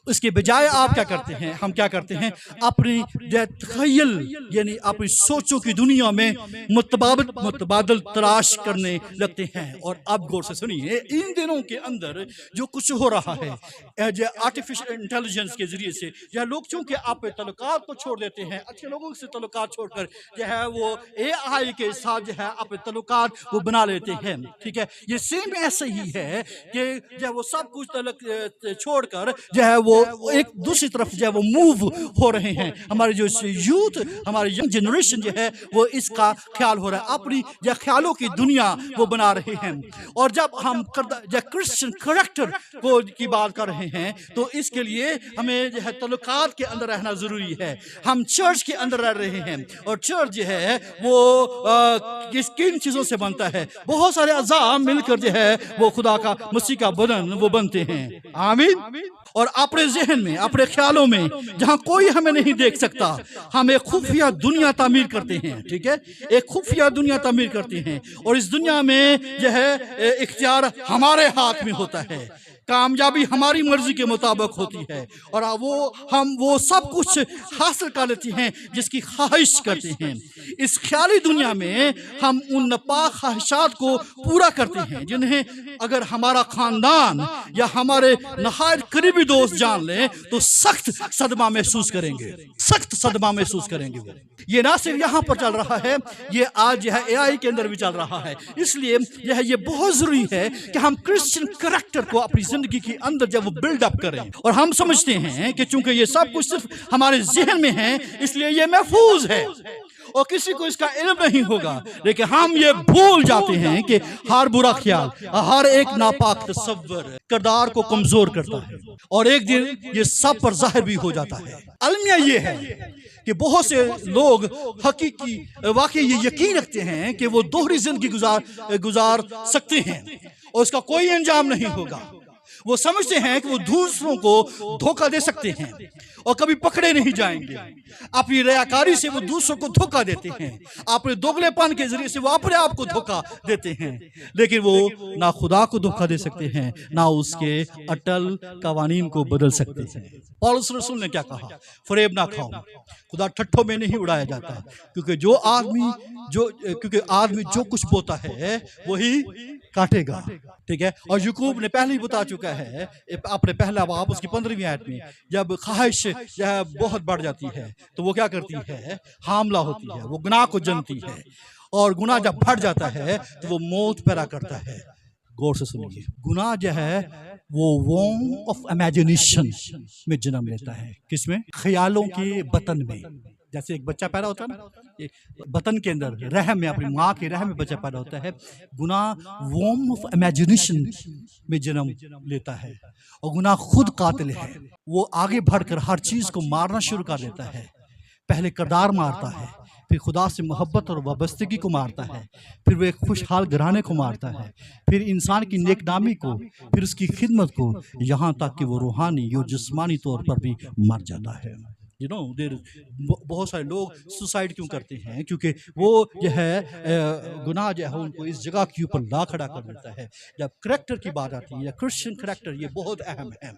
उसके बजाय आप क्या करते हैं, हम क्या करते हैं, अपनी तखय्युल यानी अपनी सोचों की दुनिया में मुतबादल तलाश करने लगते हैं। और अब गौर से सुनिए, इन दिनों के अंदर जो कुछ हो रहा है जो आर्टिफिशियल इंटेलिजेंस के जरिए से, या लोग चूंकि आप तल्लुकात को छोड़ देते हैं, अच्छे लोगों से तल्लुकात छोड़कर जो है वो AI के साथ जो है अपने तल्लुकात वो बना लेते हैं, ठीक है। ये सेम ऐसा ही है कि जब वो सब कुछ छोड़कर जो है वो एक दूसरी तरफ जो है वो मूव हो रहे हैं। हमारे जो यूथ, हमारे यंग जनरेशन जो है वो इसका ख्याल हो रहा है, अपनी जो ख्यालों की दुनिया वो बना रहे हैं। और जब हम क्रिश्चियन करैक्टर को की बात कर रहे हैं तो इसके लिए हमें जो है तल्लुकात के अंदर रहना जरूरी है। हम चर्च के अंदर रह रहे हैं, और चर्च जो है वो किन चीजों से बनता है, बहुत सारे अज़ा मिलकर जो है वो खुदा का मसीह का बदन वो बनते हैं। आमीन। और अपने जहन में, अपने ख्यालों में, जहां कोई हमें नहीं देख सकता, हम एक खुफिया दुनिया तामीर करते हैं, ठीक है। एक खुफिया दुनिया तामीर करते हैं, और इस दुनिया में जो है इख्तियार हमारे हाथ में होता है, कामयाबी हमारी मर्जी के मुताबिक होती है, और हम वो सब कुछ हासिल कर लेते हैं जिसकी ख्वाहिश करते हैं। इस ख्याली दुनिया में हम उन नापाक ख्वाहिशात को पूरा करते हैं जिन्हें अगर हमारा खानदान या हमारे नहायत करीबी दोस्त जान लें तो सख्त सदमा महसूस करेंगे, सख्त सदमा महसूस करेंगे। वो ये ना सिर्फ यहाँ पर चल रहा है, ये आज यह AI के अंदर भी चल रहा है। इसलिए ये बहुत जरूरी है कि हम क्रिश्चियन करैक्टर को अपनी जिंदगी के अंदर जब वो बिल्डअप करें, और हम समझते हैं कि चूंकि ये सब कुछ सिर्फ हमारे जहन में है इसलिए ये महफूज है और किसी को इसका इल्म नहीं होगा, लेकिन हम ये भूल जाते हैं कि हर बुरा ख्याल, हर एक नापाक तसव्वुर किरदार को कमजोर करता है, और एक दिन ये सब पर जाहिर भी हो जाता है। अलमिया ये है कि बहुत से लोग हकीकी वाकई ये यकीन रखते हैं कि वो दोहरी जिंदगी गुजार सकते हैं और इसका कोई अंजाम नहीं होगा। वो समझते हैं कि वो दूसरों को धोखा दे सकते हैं और कभी पकड़े नहीं जाएंगे। अपनी रयाकारी से वो दूसरों को धोखा देते हैं, अपने दोगलेपन के जरिए से वो अपने आप को धोखा देते हैं, लेकिन वो ना खुदा को धोखा दे सकते हैं ना उसके अटल कवानीन को बदल सकते हैं। पौलुस रसूल ने क्या कहा, फरेब ना खाओ, खुदा ठट्ठों में नहीं उड़ाया जाता, क्योंकि आदमी जो कुछ बोता है वही काटेगा, ठीक है। और याकूब ने पहले ही बता चुका है अपने पहला बाब उसकी 15वीं आयत में, जब ख्वाहिश बहुत बढ़ जाती है तो वो क्या करती है, हामला होती है, वो गुनाह को जनती है, और गुनाह जब बढ़ जाता है तो वो मौत पैदा करता है। गौर से सुनिए, गुनाह जो है वो वॉर्म ऑफ इमेजिनेशन में जन्म लेता है। किसमें? ख्यालों के बतन में, जैसे एक बच्चा पैदा होता है ना, ये बतन के अंदर रहम में, अपनी माँ के रहम में बच्चा पैदा होता है, गुनाह वॉर्म ऑफ इमेजिनेशन में जन्म लेता है और गुनाह खुद कातिल है। वो आगे बढ़कर हर चीज को मारना शुरू कर देता है। पहले किरदार मारता है, फिर खुदा से मोहब्बत और वाबस्तगी को मारता है, फिर वो एक खुशहाल घराने को मारता है, फिर इंसान की नेकनामी को, फिर उसकी खिदमत को, यहाँ तक कि वो रूहानी और जिस्मानी तौर पर भी मर जाता है। यू नो देर बहुत सारे लोग सुसाइड क्यों करते हैं? क्योंकि वो जो है गुनाह जो है उनको इस जगह के ऊपर ला खड़ा कर देता है। जब करैक्टर की बात आती है, या क्रिश्चियन करैक्टर, ये बहुत अहम है।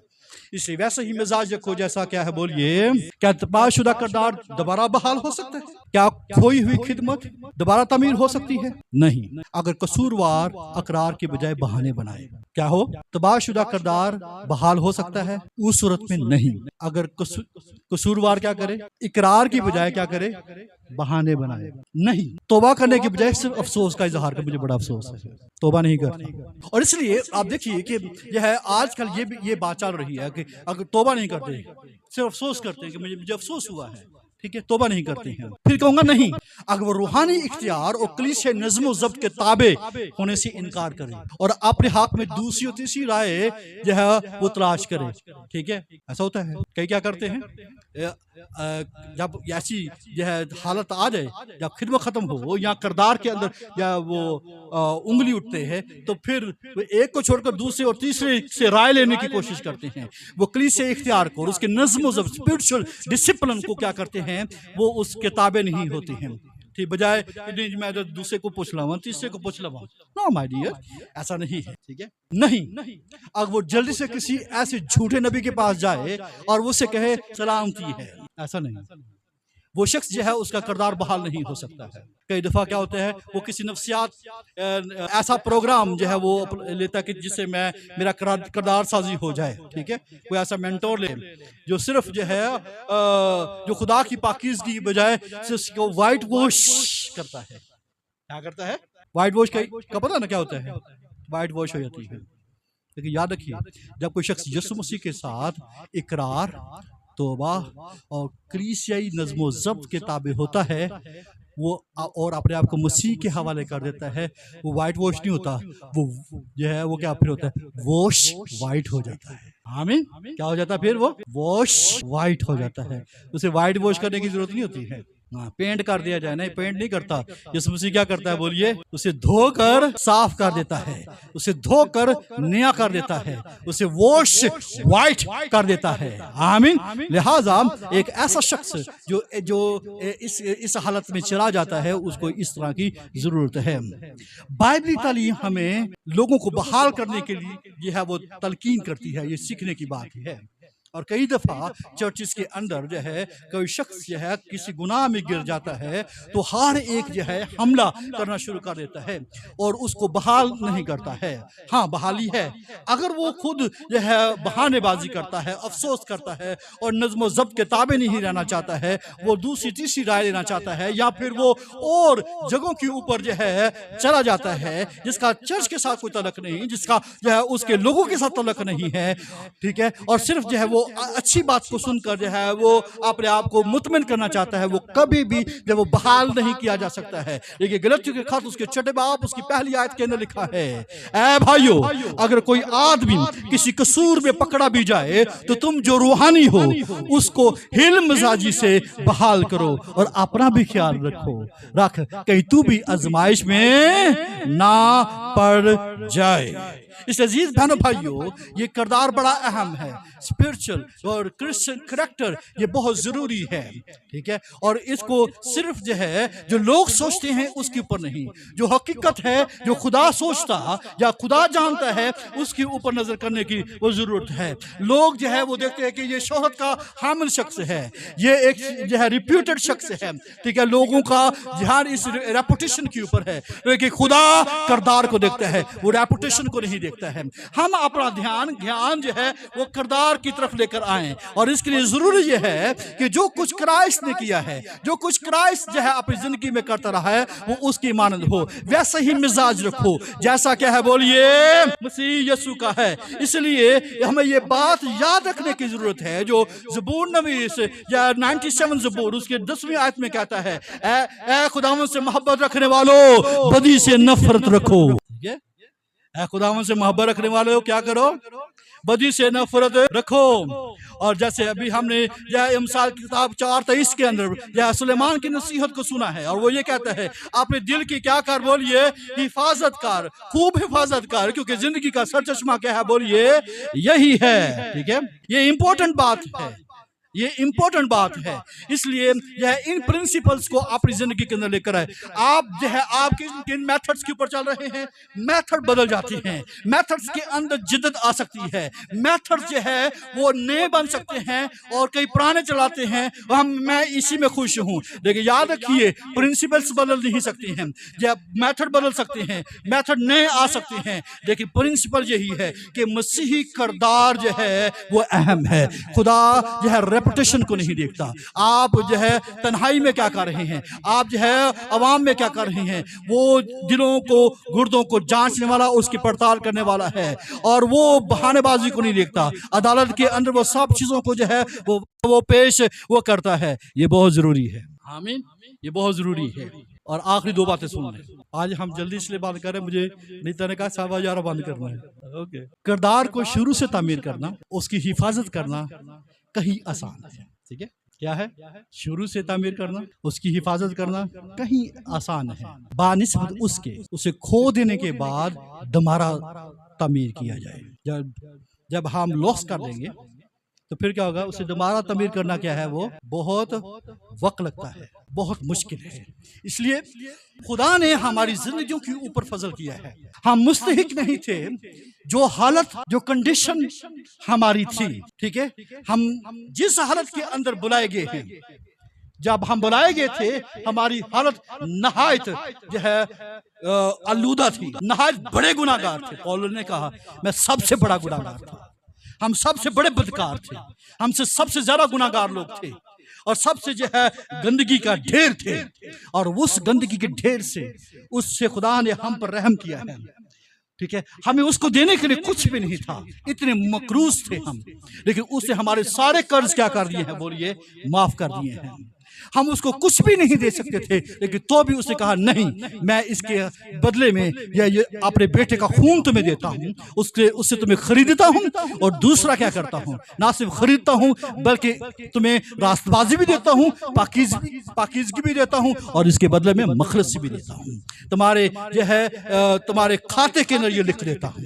इसलिए वैसे ही मिजाज रखो जैसा क्या है, बोलिए। क्या तबाहशुदा किरदार दोबारा बहाल हो सकता है? क्या खोई हुई खिदमत दोबारा तमीर हो सकती है? नहीं, अगर कसूरवार अकरार के बजाय बहाने बनाए। क्या हो? तबाहशुदा किरदार बहाल हो सकता है? उस सूरत में नहीं। अगर कसूरवार क्या करे? इकरार की बजाय क्या करे? बहाने बनाए। नहीं, तौबा करने के बजाय सिर्फ अफसोस का इजहार कर, मुझे बड़ा अफसोस है, तौबा नहीं करता। और इसलिए आप देखिए कि यह है आजकल ये बात चल रही है कि अगर तौबा नहीं करते, सिर्फ अफसोस करते हैं कि मुझे अफसोस हुआ है, ठीक है, तौबा नहीं करते हैं। फिर कहूंगा नहीं, अगर वो रूहानी इख्तियार और कलीसिया नज़्म और ज़ब्त के ताबे होने से इनकार करे और अपने हाथ में दूसरी और तीसरी राय जो है वो तलाश करे, ठीक है, ऐसा होता है। कई क्या करते हैं, जब ऐसी जो है हालत आ जाए, जब खिदमत खत्म हो या किरदार के अंदर या वो उंगली उठते हैं, तो फिर वो एक को छोड़कर दूसरे और तीसरे से राय लेने की कोशिश करते हैं। वो कलीसिया इख्तियार को और उसके नज़्म व ज़ब्त, स्पिरिचुअल डिसिप्लिन को क्या करते हैं, वो उस किताबें नहीं होती हैं। ठीक, बजाय मैं दूसरे को पूछ लूँ, तीसरे को पूछ लूँ, नो माय डियर, ऐसा नहीं है, ठीक है। नहीं, अगर वो जल्दी से किसी ऐसे झूठे नबी के पास जाए और वो से कहे सलामती है, ऐसा नहीं, वो शख्स जो है उसका किरदार बहाल नहीं हो सकता है। कई दफा क्या होता है, वो किसी नफ्सियात ऐसा प्रोग्राम जो है वो लेता कि जिससे मेरा किरदार साजी हो जाए, ठीक है। कोई ऐसा मेंटोर ले जो सिर्फ जो है जो खुदा की पाकीज़गी की बजाय उसको वाइट वॉश करता है। क्या करता है? वाइट वॉश का पता ना क्या होता है? वाइट वॉश हो जाती है। लेकिन याद रखिए, जब कोई शख्स यीशु मसीह के साथ इकरार, तौबा और कलीसियाई नज़्म ज़ब्त के ताबे होता है, वो और अपने आप को मसीह के हवाले कर देता है, वो वाइट वॉश नहीं होता, वो जो है वो क्या फिर होता है, वॉश वाइट हो जाता है। आमीन। क्या हो जाता है फिर? वो वॉश वाइट हो जाता है। उसे वाइट वॉश करने की जरूरत नहीं होती है, पेंट कर दिया जाए। नहीं, पेंट नहीं करता। यीशु मसीह क्या करता है? बोलिए। उसे धोकर साफ कर देता है, उसे धोकर नया कर देता है, उसे वॉश वाइट कर देता है। आमीन। लिहाजा एक ऐसा शख्स जो इस हालत में चला जाता है, उसको इस तरह की जरूरत है। बाइबली तालीम हमें लोगों को बहाल करने के लिए यह है वो तलकीन करती है, ये सीखने की बात है। और कई दफ़ा चर्चिस के अंदर जो है कोई शख्स जो है किसी गुनाह में गिर जाता है, तो हर एक जो है हमला करना शुरू कर देता है और उसको बहाल नहीं करता है। हाँ, बहाली है अगर वो खुद जो है बहानेबाजी करता है, अफसोस करता है और नज़्म ज़ब्त के ताबे नहीं रहना चाहता है, वो दूसरी तीसरी राय लेना चाहता है, या फिर वो और जगहों के ऊपर जो है चला जाता है जिसका चर्च के साथ कोई तलक नहीं, जिसका जो है उसके लोगों के साथ तलक नहीं है, ठीक है, और सिर्फ जो है वो अच्छी बात को सुनकर जो है वो अपने आप को मुतमिन करना चाहता है, वो कभी भी जब वो बहाल नहीं किया जा सकता है। देखिए गलतियों के खत उसके छठे बाब उसकी पहली आयत के अंदर लिखा है, ऐ भाइयों, अगर कोई आदमी किसी कसूर में पकड़ा भी जाए तो तुम जो रूहानी हो उसको हिल मिजाजी से बहाल करो और अपना भी ख्याल रख कहीं तू भी आजमाइश में ना पड़ जाए। इस अजीज बहनों भाइयों, ये किरदार बड़ा अहम है। स्पिरिचुअल और क्रिश्चियन करैक्टर ये बहुत जरूरी है, ठीक है। और इसको सिर्फ जो है जो लोग सोचते हैं उसके ऊपर नहीं, जो हकीकत है, जो खुदा सोचता या खुदा जानता है, उसके ऊपर नजर करने की वो जरूरत है। लोग जो है वो देखते हैं कि ये शोहरत का हामिल शख्स है, ये एक जो है रिप्यूटेड शख्स है, ठीक है। लोगों का ध्यान इस रेपुटेशन के ऊपर है, लेकिन खुदा किरदार को देखता है, वो रेपुटेशन को नहीं देखता है। हम अपना ध्यान जो है वो किरदार की तरफ लेकर आए, और इसके लिए जरूरी यह है कि जो कुछ क्राइस्ट ने किया है, जो कुछ क्राइस्ट जो है अपनी जिंदगी में करता रहा है, वो उसकी मानद हो, वैसा ही मिजाज रखो जैसा क्या है, बोलिए, मसीह यीशु का है। इसलिए हमें ये बात याद रखने की जरूरत है जो ज़बूर नवीस या 97 ज़बूर उसके 10वीं आयत में कहता है, ऐ खुदावंद से मोहब्बत रखने वालों, बदी से नफरत रखो। ठीक है, ऐ खुदावंद से मोहब्बत रखने वालों, क्या करो, बदी से नफरत रखो। और जैसे अभी हमने इमसाल की किताब 4:23 के अंदर सुलेमान की नसीहत को सुना है, और वो ये कहता है, अपने दिल की क्या कर, बोलिए, हिफाजत कर, खूब हिफाजत कर, क्योंकि जिंदगी का सरचश्मा क्या है, बोलिए, यही है। ठीक है, ये इंपॉर्टेंट बात है, ये इंपॉर्टेंट बात है। इसलिए यह इन प्रिंसिपल्स को अपनी जिंदगी के अंदर लेकर आए। आप जो है आप किन मेथड्स के ऊपर चल रहे हैं, मेथड बदल जाती हैं, मेथड्स के अंदर जिद्दत आ सकती है, मेथड्स जो है वो नए बन सकते हैं और कई पुराने चलाते हैं, मैं इसी में खुश हूं। लेकिन याद रखिए, प्रिंसिपल्स बदल नहीं सकते हैं, जब मेथड बदल सकते हैं, मेथड नए आ सकते हैं, लेकिन प्रिंसिपल यही है कि मसीही किरदार जो है वो अहम है। खुदा जो है रेपुटेशन को नहीं देखता। आप जो है तन्हाई में क्या कर रहे हैं, आप जो है अवाम में क्या कर रहे हैं, वो दिलों को, गुर्दों को जांचने वाला, उसकी पड़ताल करने वाला है, और वो बहानेबाजी को नहीं देखता। अदालत के अंदर वो सब चीजों को जो है वो पेश वो करता है। ये बहुत जरूरी है, आमीन, ये बहुत जरूरी है। और आखिरी दो बातें सुन लें, आज हम जल्दी इसलिए बात करें, मुझे नीता ने कहा 11:15 बंद करना है। ओके, किरदार को शुरू से तामीर करना, उसकी हिफाजत करना कहीं आसान है। ठीक है, क्या है, शुरू से तामीर करना, उसकी हिफाजत करना कहीं आसान है, बानिस्बत उसके उसे खो देने के बाद दोबारा तामीर किया जाए। जब हम लॉस कर देंगे तो फिर क्या होगा, उसे दोबारा तामीर करना क्या है, वो बहुत वक्त लगता है, बहुत मुश्किल है। इसलिए खुदा ने हमारी जिंदगियों के ऊपर फजल किया है। हम मुस्तहिक नहीं थे, जो हालत, जो कंडीशन हमारी थी, ठीक है, हम जिस हालत के अंदर बुलाए गए हैं, जब हम बुलाए गए थे, हमारी हालत नहायत जो है आलूदा थी, नहायत बड़े गुनाहगार थे। पौलुस ने कहा, मैं सबसे बड़ा गुनाहगार था, हम सबसे बड़े बदकार थे, हमसे सबसे ज्यादा गुनाहगार लोग थे, और सबसे जो है गंदगी का ढेर थे, और उस गंदगी के ढेर से, उससे खुदा ने हम पर रहम किया है। ठीक है, हमें उसको देने के लिए कुछ भी नहीं था, इतने मकरूज थे हम, लेकिन उसने हमारे सारे कर्ज क्या कर दिए हैं, बोलिए, माफ कर दिए हैं। हम उसको कुछ भी नहीं दे सकते थे, लेकिन तो भी उसने कहा, नहीं, मैं इसके बदले में ये अपने बेटे का खून तुम्हें देता हूँ, उससे तुम्हें खरीदता हूँ, और दूसरा क्या करता हूँ, ना सिर्फ खरीदता हूँ बल्कि तुम्हें रास्तबाजी भी देता हूँ, पाकीज़गी भी देता हूँ, और इसके बदले में मखलसी भी देता हूँ, तुम्हारे जो है तुम्हारे खाते के अंदर ये लिख देता हूँ।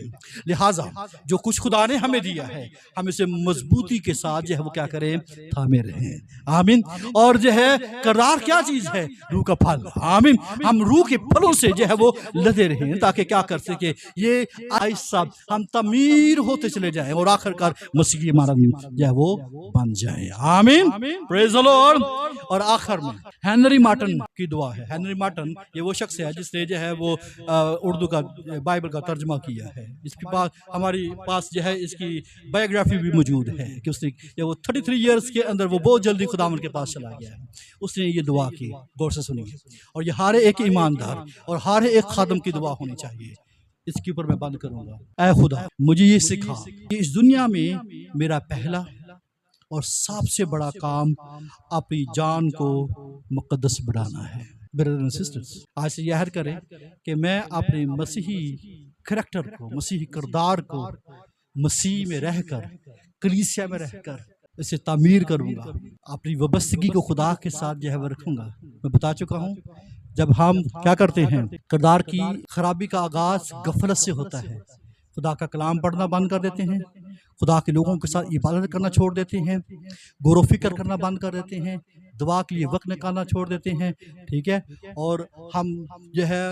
लिहाजा जो कुछ खुदा ने हमें दिया है, हम इसे मजबूती के साथ जो है वो क्या करें, थामे रहें। आमीन। और जो है किरदार क्या चीज है, रूह का फल। आमीन। हम रूह के फलों से जो है वो लदे रहें, ताकि क्या कर सके, ये आहिस्ता हम तमीर होते चले जाएं और आखिरकार मसीह की मानव जो है वो बन जाए। आमीन, प्रेज द लॉर्ड। और आखिर में हेनरी मार्टन की दुआ है। हेनरी मार्टन ये वो शख्स है जिसने जो है वो उर्दू का बाइबल का तर्जमा किया है। इसके पास हमारी पास जो है इसकी बायोग्राफी भी मौजूद है कि उसने वो 33 ईयर्स के अंदर वो बहुत जल्दी खुदावंद के पास चला गया है। उसने ये दुआ की, गौर से सुनिए, और ये हर एक ईमानदार और हर एक खादम की दुआ होनी चाहिए। इसके ऊपर मैं बंद करूंगा। ऐ खुदा, मुझे ये सिखा कि इस दुनिया में मेरा पहला और सबसे बड़ा काम अपनी जान को मुकद्दस बनाना है। ब्रदर्स एंड सिस्टर्स, आज से याद करें कि मैं अपने मसीही करैक्टर को, मसीही किरदार को मसीह में रहकर, कलीसिया में रहकर इसे तामीर करूंगा, अपनी वाबस्तगी को खुदा के साथ जो है वो रखूंगा। मैं बता चुका हूं, जब हम क्या करते हैं, किरदार की खराबी का आगाज गफलत से होता है। खुदा का कलाम पढ़ना बंद कर देते हैं, खुदा के लोगों के साथ इबादत करना छोड़ देते हैं, गौर फिक्र करना बंद कर देते हैं, दुआ के लिए वक्त निकालना छोड़ देते हैं। ठीक है, और हम जो है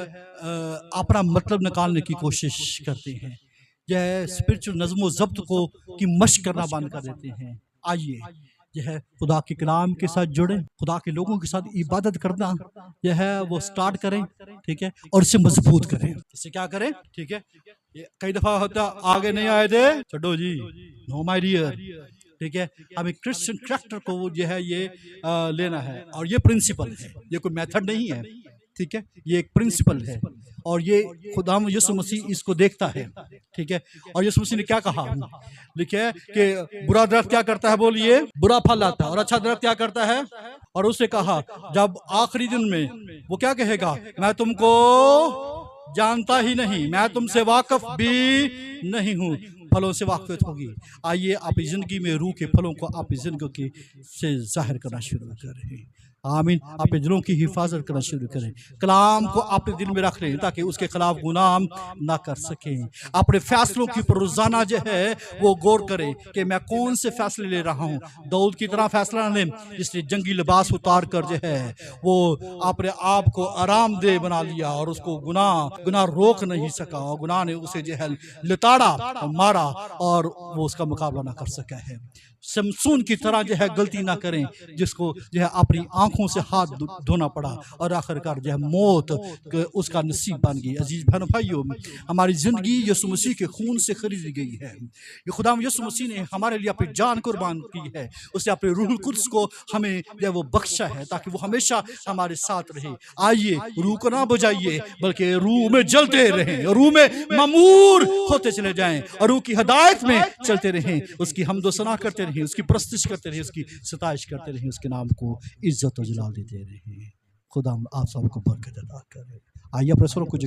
अपना मतलब निकालने की कोशिश करते हैं, जो है स्पिरिचुअल नज़्म व ज़ब्त को की मशक करना बंद कर देते हैं। आइए यह है खुदा के कलाम के साथ जुड़े, खुदा के लोगों के साथ इबादत करना यह है वो स्टार्ट करें, ठीक है, और इसे मजबूत करें। इसे क्या करें, ठीक है। ये कई दफा होता आगे नहीं आए थे, छोड़ो जी, नो माय डियर, ठीक है। हमें क्रिश्चियन कैरेक्टर को जो है ये लेना है, और ये प्रिंसिपल है, ये कोई मेथड नहीं है, ठीक है, ये एक प्रिंसिपल है, और ये खुदा यीशु मसीह इसको देखता है, ठीक है। और यीशु मसीह ने क्या कहा, लिखे कि बुरा दरख्त क्या करता है, बोलिए, बुरा फल लाता है, और अच्छा दरख्त क्या करता है। और उसने कहा जब आखिरी दिन में वो क्या कहेगा, मैं तुमको जानता ही नहीं, मैं तुमसे वाकिफ भी नहीं हूँ, फलों से वाकिफ होगी। आइए अपनी जिंदगी में रूह के फलों को अपनी जिंदगी से जाहिर करना शुरू करें। आमीन। अपने दिलों की हिफाजत करना शुरू करें, कलाम को अपने दिल में रख लें ताकि उसके खिलाफ गुनाह ना कर सकें। अपने फैसलों की पर रोजाना जो है वो गौर करें कि मैं कौन से फैसले ले रहा हूँ। दाऊद की तरह फैसला लें जिसने जंगी लिबास उतार कर जो है वो अपने आप को आरामदेह बना लिया, और उसको गुनाह रोक नहीं सका, और गुनाह ने उसे जो है लिताड़ा और मारा, और वो उसका मुकाबला ना कर सका है। शमसून की तरह जो है गलती ना करें जिसको जो है अपनी आंखों से हाथ धोना पड़ा, और आखिरकार जो है मौत उसका नसीब बन गई। अजीज बहनों भाइयों, हमारी जिंदगी यीशु मसीह के खून से खरीदी गई है। ये खुदा यीशु मसीह ने हमारे लिए अपनी जान कुर्बान की है, उसने अपने रूह कुद्स को हमें जो वो बख्शा है ताकि वो हमेशा हमारे साथ रहे। आइए रूह को ना बुझाइए, बल्कि रूह में जलते रहें, रूह में ममूर होते चले जाएं, और रूह की हिदायत में चलते रहें, उसकी हमदो सना करते रहें, उसकी प्रस्तुति करते रहे, उसकी सताइश करते रहे, उसके नाम को इज्जत और जलाल देते रहे। खुदा आप सबको बरकत अता करे। आइए अपने स्वरों को